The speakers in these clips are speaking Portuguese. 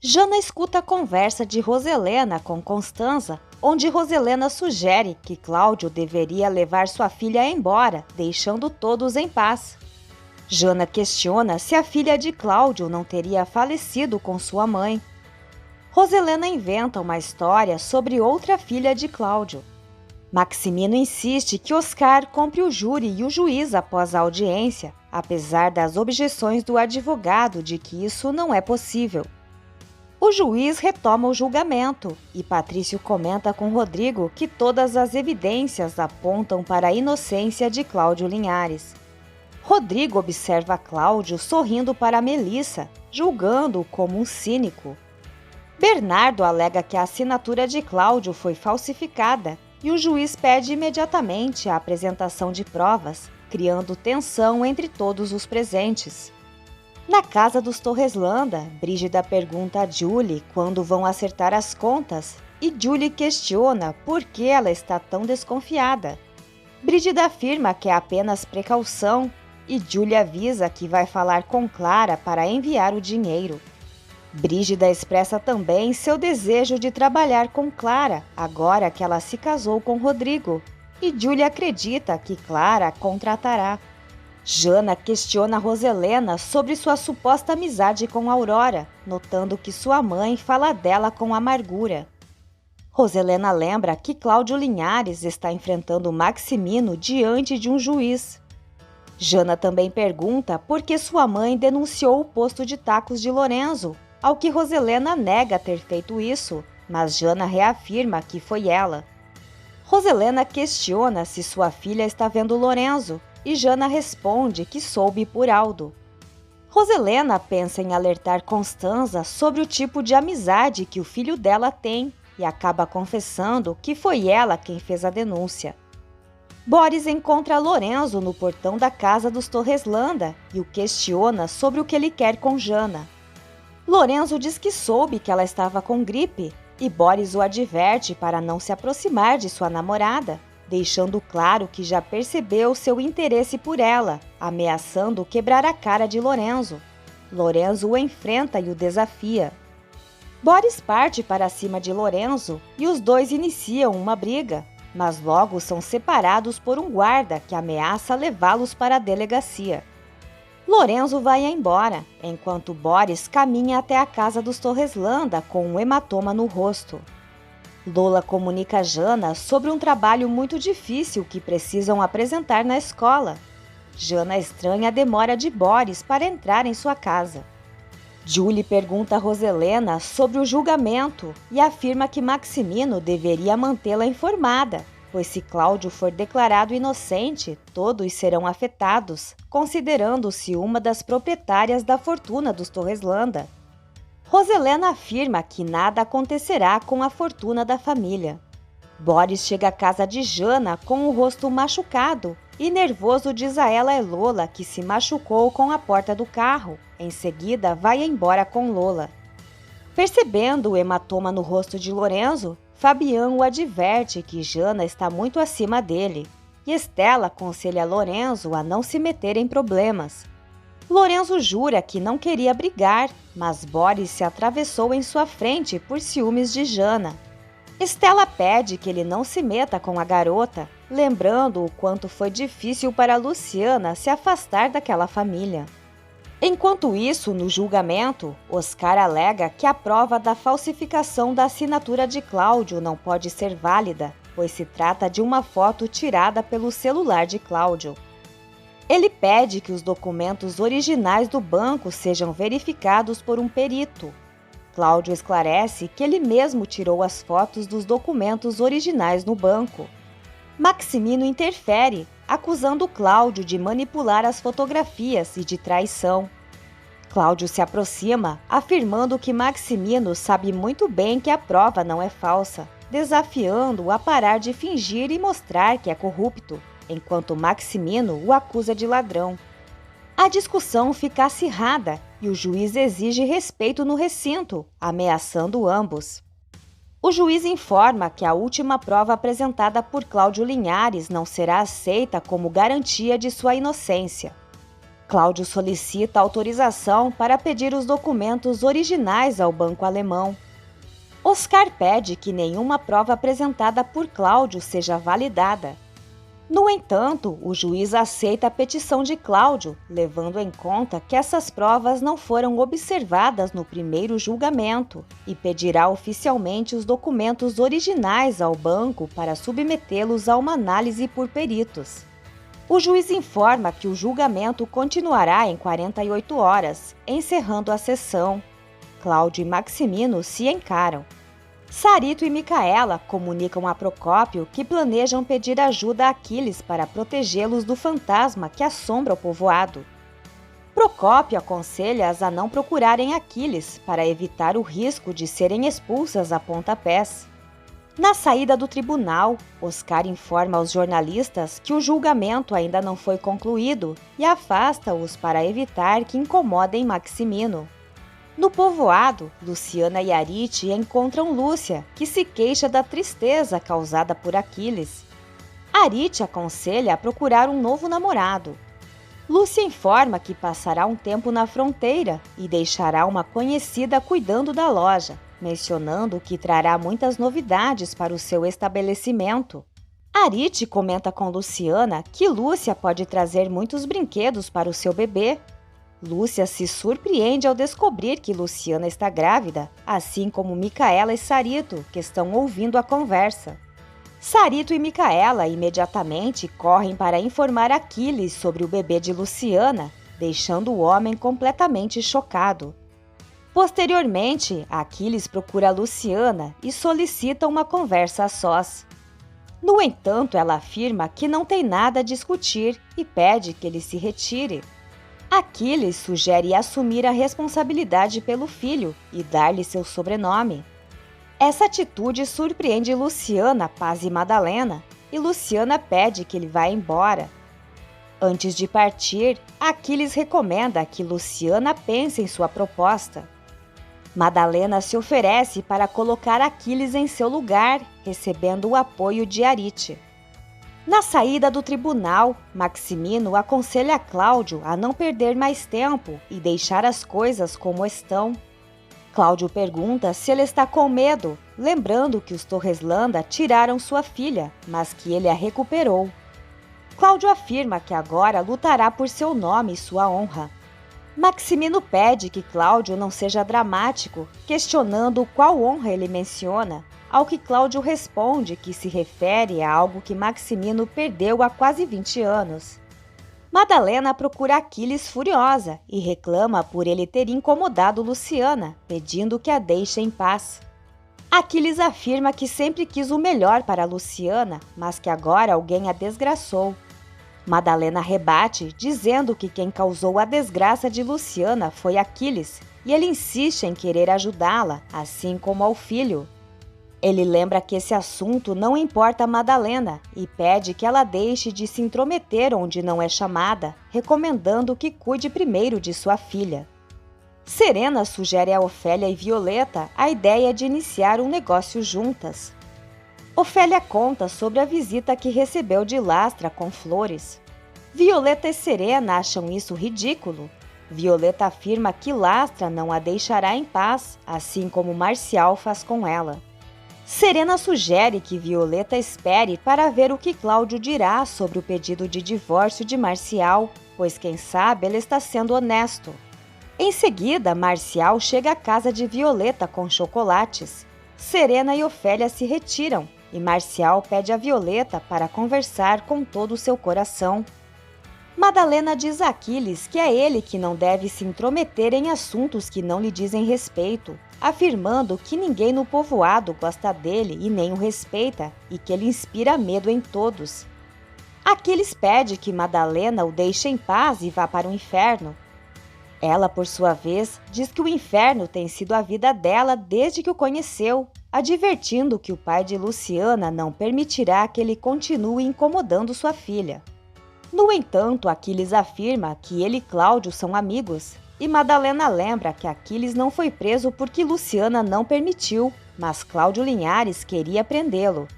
Jana escuta a conversa de Roselena com Constanza, onde Roselena sugere que Cláudio deveria levar sua filha embora, deixando todos em paz. Jana questiona se a filha de Cláudio não teria falecido com sua mãe. Roselena inventa uma história sobre outra filha de Cláudio. Maximino insiste que Oscar compre o júri e o juiz após a audiência, apesar das objeções do advogado de que isso não é possível. O juiz retoma o julgamento e Patrício comenta com Rodrigo que todas as evidências apontam para a inocência de Cláudio Linhares. Rodrigo observa Cláudio sorrindo para Melissa, julgando-o como um cínico. Bernardo alega que a assinatura de Cláudio foi falsificada e o juiz pede imediatamente a apresentação de provas, criando tensão entre todos os presentes. Na casa dos Torreslanda, Brígida pergunta a Julie quando vão acertar as contas e Julie questiona por que ela está tão desconfiada. Brígida afirma que é apenas precaução e Julie avisa que vai falar com Clara para enviar o dinheiro. Brígida expressa também seu desejo de trabalhar com Clara agora que ela se casou com Rodrigo e Julie acredita que Clara a contratará. Jana questiona Roselena sobre sua suposta amizade com Aurora, notando que sua mãe fala dela com amargura. Roselena lembra que Cláudio Linhares está enfrentando Maximino diante de um juiz. Jana também pergunta por que sua mãe denunciou o posto de tacos de Lorenzo, ao que Roselena nega ter feito isso, mas Jana reafirma que foi ela. Roselena questiona se sua filha está vendo Lorenzo, e Jana responde que soube por Aldo. Roselena pensa em alertar Constanza sobre o tipo de amizade que o filho dela tem e acaba confessando que foi ela quem fez a denúncia. Boris encontra Lorenzo no portão da casa dos Torreslanda e o questiona sobre o que ele quer com Jana. Lorenzo diz que soube que ela estava com gripe e Boris o adverte para não se aproximar de sua namorada, deixando claro que já percebeu seu interesse por ela, ameaçando quebrar a cara de Lorenzo. Lorenzo o enfrenta e o desafia. Boris parte para cima de Lorenzo e os dois iniciam uma briga, mas logo são separados por um guarda que ameaça levá-los para a delegacia. Lorenzo vai embora, enquanto Boris caminha até a casa dos Torreslanda com um hematoma no rosto. Lola comunica a Jana sobre um trabalho muito difícil que precisam apresentar na escola. Jana estranha a demora de Boris para entrar em sua casa. Julie pergunta a Roselena sobre o julgamento e afirma que Maximino deveria mantê-la informada, pois se Cláudio for declarado inocente, todos serão afetados, considerando-se uma das proprietárias da fortuna dos Torreslanda. Roselena afirma que nada acontecerá com a fortuna da família. Boris chega à casa de Jana com o rosto machucado e nervoso diz a ela e Lola que se machucou com a porta do carro. Em seguida, vai embora com Lola. Percebendo o hematoma no rosto de Lorenzo, Fabiano o adverte que Jana está muito acima dele e Estela aconselha Lorenzo a não se meter em problemas. Lorenzo jura que não queria brigar, mas Boris se atravessou em sua frente por ciúmes de Jana. Estela pede que ele não se meta com a garota, lembrando o quanto foi difícil para Luciana se afastar daquela família. Enquanto isso, no julgamento, Oscar alega que a prova da falsificação da assinatura de Cláudio não pode ser válida, pois se trata de uma foto tirada pelo celular de Cláudio. Ele pede que os documentos originais do banco sejam verificados por um perito. Cláudio esclarece que ele mesmo tirou as fotos dos documentos originais no banco. Maximino interfere, acusando Cláudio de manipular as fotografias e de traição. Cláudio se aproxima, afirmando que Maximino sabe muito bem que a prova não é falsa, desafiando-o a parar de fingir e mostrar que é corrupto, enquanto Maximino o acusa de ladrão. A discussão fica acirrada e o juiz exige respeito no recinto, ameaçando ambos. O juiz informa que a última prova apresentada por Cláudio Linhares não será aceita como garantia de sua inocência. Cláudio solicita autorização para pedir os documentos originais ao banco alemão. Oscar pede que nenhuma prova apresentada por Cláudio seja validada. No entanto, o juiz aceita a petição de Cláudio, levando em conta que essas provas não foram observadas no primeiro julgamento, e pedirá oficialmente os documentos originais ao banco para submetê-los a uma análise por peritos. O juiz informa que o julgamento continuará em 48 horas, encerrando a sessão. Cláudio e Maximino se encaram. Sarito e Micaela comunicam a Procópio que planejam pedir ajuda a Aquiles para protegê-los do fantasma que assombra o povoado. Procópio aconselha-as a não procurarem Aquiles para evitar o risco de serem expulsas a pontapés. Na saída do tribunal, Oscar informa aos jornalistas que o julgamento ainda não foi concluído e afasta-os para evitar que incomodem Maximino. No povoado, Luciana e Arite encontram Lúcia, que se queixa da tristeza causada por Aquiles. Arite aconselha a procurar um novo namorado. Lúcia informa que passará um tempo na fronteira e deixará uma conhecida cuidando da loja, mencionando que trará muitas novidades para o seu estabelecimento. Arite comenta com Luciana que Lúcia pode trazer muitos brinquedos para o seu bebê. Lúcia se surpreende ao descobrir que Luciana está grávida, assim como Micaela e Sarito, que estão ouvindo a conversa. Sarito e Micaela imediatamente correm para informar Aquiles sobre o bebê de Luciana, deixando o homem completamente chocado. Posteriormente, Aquiles procura Luciana e solicita uma conversa a sós. No entanto, ela afirma que não tem nada a discutir e pede que ele se retire. Aquiles sugere assumir a responsabilidade pelo filho e dar-lhe seu sobrenome. Essa atitude surpreende Luciana, Paz e Madalena, e Luciana pede que ele vá embora. Antes de partir, Aquiles recomenda que Luciana pense em sua proposta. Madalena se oferece para colocar Aquiles em seu lugar, recebendo o apoio de Arite. Na saída do tribunal, Maximino aconselha Cláudio a não perder mais tempo e deixar as coisas como estão. Cláudio pergunta se ele está com medo, lembrando que os Torreslanda tiraram sua filha, mas que ele a recuperou. Cláudio afirma que agora lutará por seu nome e sua honra. Maximino pede que Cláudio não seja dramático, questionando qual honra ele menciona, ao que Cláudio responde que se refere a algo que Maximino perdeu há quase 20 anos. Madalena procura Aquiles furiosa e reclama por ele ter incomodado Luciana, pedindo que a deixe em paz. Aquiles afirma que sempre quis o melhor para Luciana, mas que agora alguém a desgraçou. Madalena rebate, dizendo que quem causou a desgraça de Luciana foi Aquiles, e ele insiste em querer ajudá-la, assim como ao filho. Ele lembra que esse assunto não importa a Madalena e pede que ela deixe de se intrometer onde não é chamada, recomendando que cuide primeiro de sua filha. Serena sugere a Ofélia e Violeta a ideia de iniciar um negócio juntas. Ofélia conta sobre a visita que recebeu de Lastra com flores. Violeta e Serena acham isso ridículo. Violeta afirma que Lastra não a deixará em paz, assim como Marcial faz com ela. Serena sugere que Violeta espere para ver o que Cláudio dirá sobre o pedido de divórcio de Marcial, pois quem sabe ele está sendo honesto. Em seguida, Marcial chega à casa de Violeta com chocolates. Serena e Ofélia se retiram e Marcial pede a Violeta para conversar com todo o seu coração. Madalena diz a Aquiles que é ele que não deve se intrometer em assuntos que não lhe dizem respeito, afirmando que ninguém no povoado gosta dele e nem o respeita, e que ele inspira medo em todos. Aquiles pede que Madalena o deixe em paz e vá para o inferno. Ela, por sua vez, diz que o inferno tem sido a vida dela desde que o conheceu, advertindo que o pai de Luciana não permitirá que ele continue incomodando sua filha. No entanto, Aquiles afirma que ele e Cláudio são amigos, e Madalena lembra que Aquiles não foi preso porque Luciana não permitiu, mas Cláudio Linhares queria prendê-lo.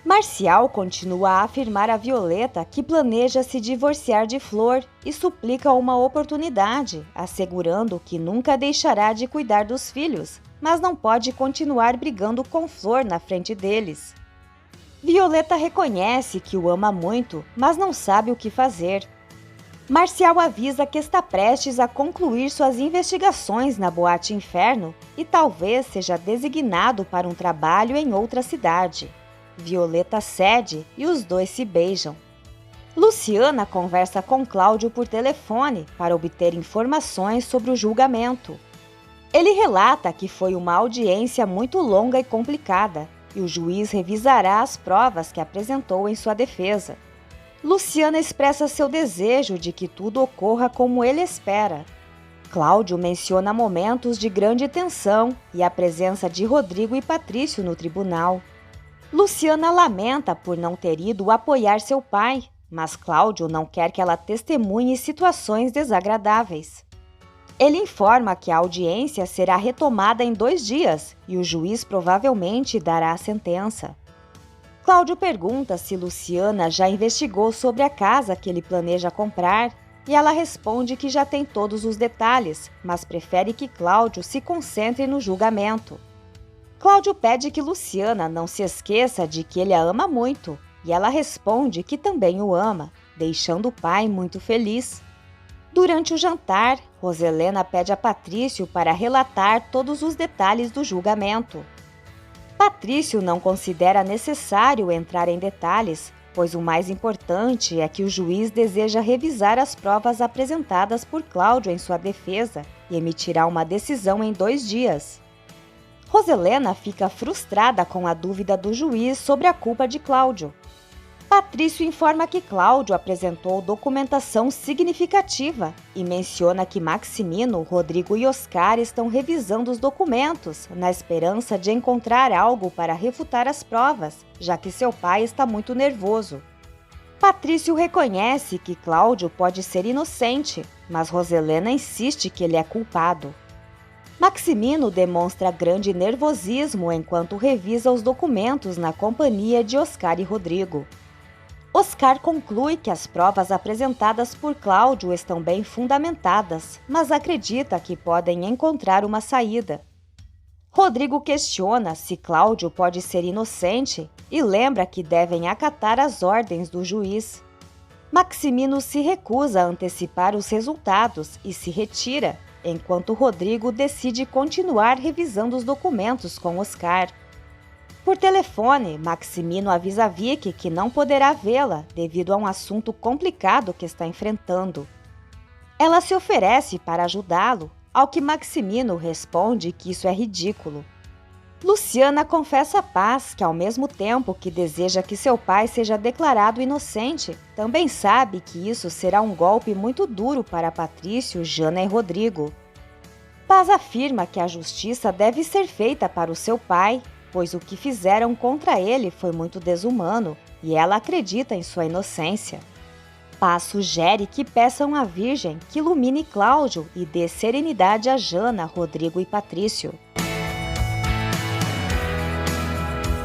Marcial continua a afirmar a Violeta que planeja se divorciar de Flor e suplica uma oportunidade, assegurando que nunca deixará de cuidar dos filhos, mas não pode continuar brigando com Flor na frente deles. Violeta reconhece que o ama muito, mas não sabe o que fazer. Marcial avisa que está prestes a concluir suas investigações na Boate Inferno e talvez seja designado para um trabalho em outra cidade. Violeta cede e os dois se beijam. Luciana conversa com Cláudio por telefone para obter informações sobre o julgamento. Ele relata que foi uma audiência muito longa e complicada e o juiz revisará as provas que apresentou em sua defesa. Luciana expressa seu desejo de que tudo ocorra como ele espera. Cláudio menciona momentos de grande tensão e a presença de Rodrigo e Patrício no tribunal. Luciana lamenta por não ter ido apoiar seu pai, mas Cláudio não quer que ela testemunhe situações desagradáveis. Ele informa que a audiência será retomada em 2 dias e o juiz provavelmente dará a sentença. Cláudio pergunta se Luciana já investigou sobre a casa que ele planeja comprar e ela responde que já tem todos os detalhes, mas prefere que Cláudio se concentre no julgamento. Cláudio pede que Luciana não se esqueça de que ele a ama muito, e ela responde que também o ama, deixando o pai muito feliz. Durante o jantar, Roselena pede a Patrício para relatar todos os detalhes do julgamento. Patrício não considera necessário entrar em detalhes, pois o mais importante é que o juiz deseja revisar as provas apresentadas por Cláudio em sua defesa e emitirá uma decisão em 2 dias. Roselena fica frustrada com a dúvida do juiz sobre a culpa de Cláudio. Patrício informa que Cláudio apresentou documentação significativa e menciona que Maximino, Rodrigo e Oscar estão revisando os documentos na esperança de encontrar algo para refutar as provas, já que seu pai está muito nervoso. Patrício reconhece que Cláudio pode ser inocente, mas Roselena insiste que ele é culpado. Maximino demonstra grande nervosismo enquanto revisa os documentos na companhia de Oscar e Rodrigo. Oscar conclui que as provas apresentadas por Cláudio estão bem fundamentadas, mas acredita que podem encontrar uma saída. Rodrigo questiona se Cláudio pode ser inocente e lembra que devem acatar as ordens do juiz. Maximino se recusa a antecipar os resultados e se retira, enquanto Rodrigo decide continuar revisando os documentos com Oscar. Por telefone, Maximino avisa Vicky que não poderá vê-la devido a um assunto complicado que está enfrentando. Ela se oferece para ajudá-lo, ao que Maximino responde que isso é ridículo. Luciana confessa a Paz que, ao mesmo tempo que deseja que seu pai seja declarado inocente, também sabe que isso será um golpe muito duro para Patrício, Jana e Rodrigo. Paz afirma que a justiça deve ser feita para o seu pai, pois o que fizeram contra ele foi muito desumano e ela acredita em sua inocência. Paz sugere que peçam à Virgem que ilumine Cláudio e dê serenidade a Jana, Rodrigo e Patrício.